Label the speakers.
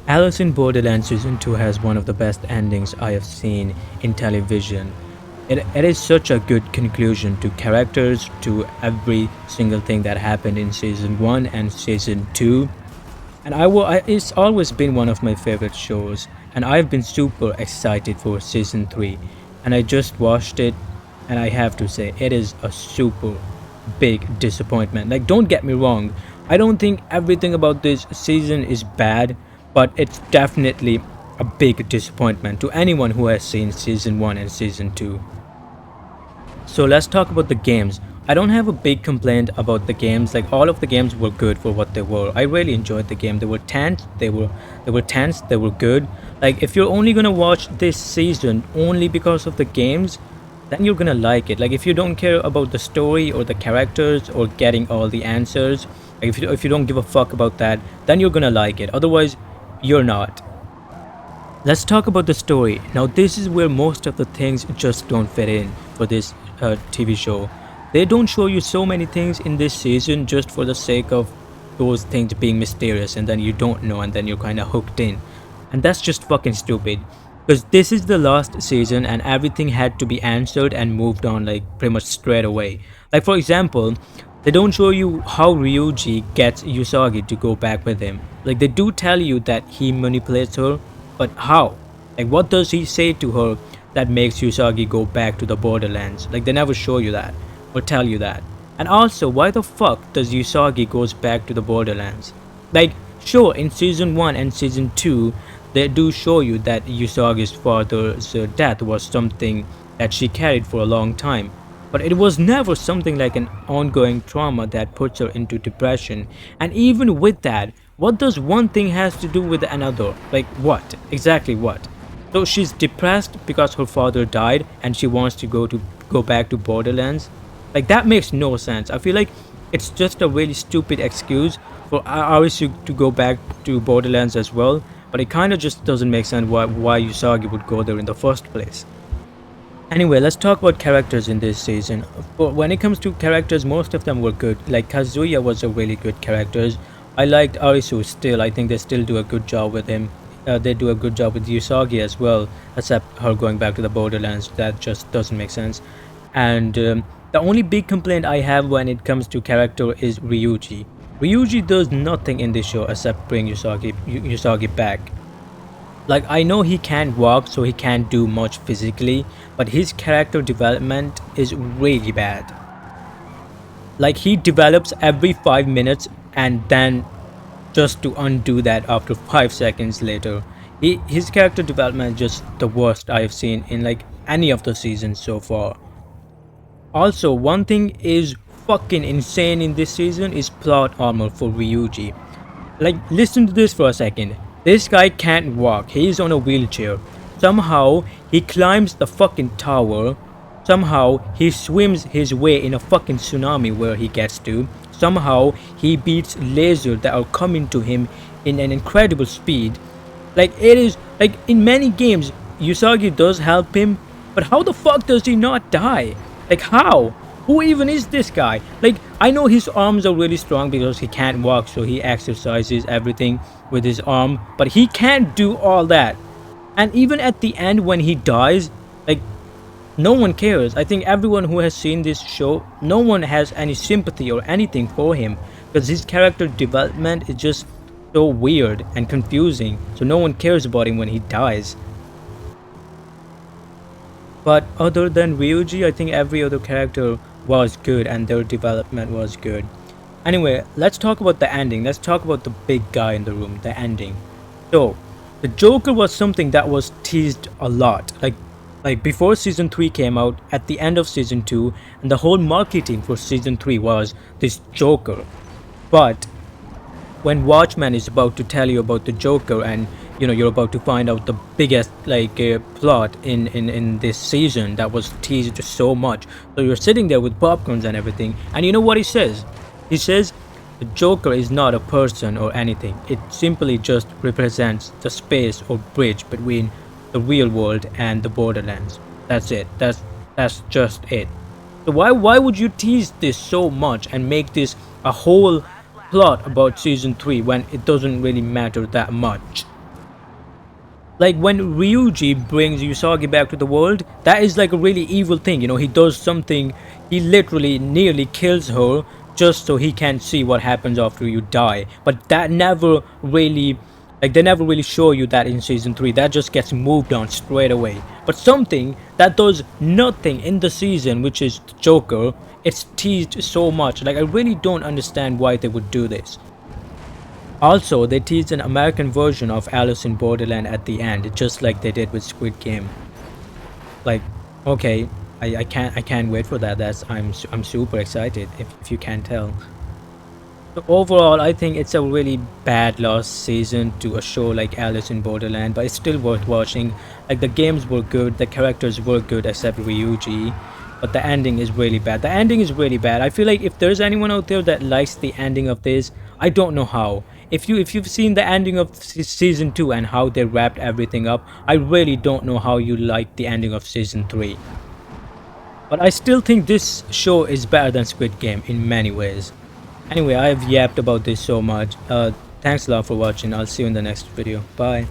Speaker 1: Alice in Borderland Season 2 has one of the best endings I have seen in television. It is such a good conclusion to characters, to every single thing that happened in Season 1 and Season 2. And it's always been one of my favorite shows, and I've been super excited for Season 3. And I just watched it, and I have to say, it is a super big disappointment. Like, don't get me wrong, I don't think everything about this season is bad, but it's definitely a big disappointment to anyone who has seen Season 1 and Season 2. So let's talk about the games. I don't have a big complaint about the games. Like, all of the games were good for what they were. I really enjoyed the game. They were tense. They were good. Like, if you're only gonna watch this season only because of the games, then you're gonna like it. Like, if you don't care about the story or the characters or getting all the answers, like if you don't give a fuck about that, then you're gonna like it. Otherwise, you're not. Let's talk about the story. Now, this is where most of the things just don't fit in for this TV show. They don't show you so many things in this season just for the sake of those things being mysterious, and then you don't know, and then you're kind of hooked in. And that's just fucking stupid. Because this is the last season and everything had to be answered and moved on like pretty much straight away. Like, for example, they don't show you how Ryuji gets Usagi to go back with him. Like, they do tell you that he manipulates her, but how? Like, what does he say to her that makes Usagi go back to the Borderlands? Like, they never show you that or tell you that. And also, why the fuck does Usagi goes back to the Borderlands? Like, sure, in season 1 and season 2, they do show you that Usagi's father's death was something that she carried for a long time. But it was never something like an ongoing trauma that puts her into depression. And even with that, what does one thing has to do with another? Like, what? Exactly what? So she's depressed because her father died and she wants to go back to Borderlands? Like, that makes no sense. I feel like it's just a really stupid excuse for Arisu to go back to Borderlands as well, but it kind of just doesn't make sense why Usagi would go there in the first place. Anyway, let's talk about characters in this season. When it comes to characters, most of them were good. Like, Kazuya was a really good character. I liked Arisu still. I think they still do a good job with him. They do a good job with Usagi as well, except her going back to the Borderlands. That just doesn't make sense. And the only big complaint I have when it comes to character is Ryuji. Ryuji does nothing in this show except bring Usagi back. Like, I know he can't walk, so he can't do much physically, but his character development is really bad. Like, he develops every 5 minutes and then just to undo that after 5 seconds later. His character development is just the worst I have seen in like any of the seasons so far. Also, one thing is fucking insane in this season is plot armor for Ryuji. Like, listen to this for a second. This guy can't walk, he's on a wheelchair. Somehow, he climbs the fucking tower. Somehow, he swims his way in a fucking tsunami where he gets to. Somehow, he beats lasers that are coming to him in an incredible speed. Like, it is, like, in many games, Usagi does help him, but how the fuck does he not die? Like, how? Who even is this guy? Like, I know his arms are really strong because he can't walk, so he exercises everything with his arm, but he can't do all that. And even at the end when he dies, like, no one cares. I think everyone who has seen this show, no one has any sympathy or anything for him because his character development is just so weird and confusing, so no one cares about him when he dies. But other than Ryuji, I think every other character was good and their development was good. Anyway, let's talk about the ending. Let's talk about the big guy in the room, the ending. So, the Joker was something that was teased a lot. Like before season 3 came out, at the end of season 2, and the whole marketing for season 3 was this Joker. But when Watchmen is about to tell you about the Joker, and you know you're about to find out the biggest plot in this season that was teased so much, so you're sitting there with popcorns and everything, and you know what he says? He says the Joker is not a person or anything. It simply just represents the space or bridge between the real world and the Borderlands. That's it. That's just it. So why would you tease this so much and make this a whole plot about season 3 when it doesn't really matter that much? Like when Ryuji brings Usagi back to the world, that is like a really evil thing. You know, he does something, he literally nearly kills her just so he can see what happens after you die. But that never really, like, they never really show you that in season 3. That just gets moved on straight away. But something that does nothing in the season, which is the Joker, it's teased so much. Like, I really don't understand why they would do this. Also, they teased an American version of Alice in Borderland at the end, just like they did with Squid Game. Like, okay, I can't wait for that. I'm super excited if you can't tell. So overall, I think it's a really bad last season to a show like Alice in Borderland, but it's still worth watching. Like the games were good, the characters were good except Ryuji, but the ending is really bad. The ending is really bad. I feel like if there's anyone out there that likes the ending of this, I don't know how. If you've seen the ending of season 2 and how they wrapped everything up, I really don't know how you like the ending of season 3. But I still think this show is better than Squid Game in many ways. Anyway, I've yapped about this so much. Thanks a lot for watching. I'll see you in the next video. Bye.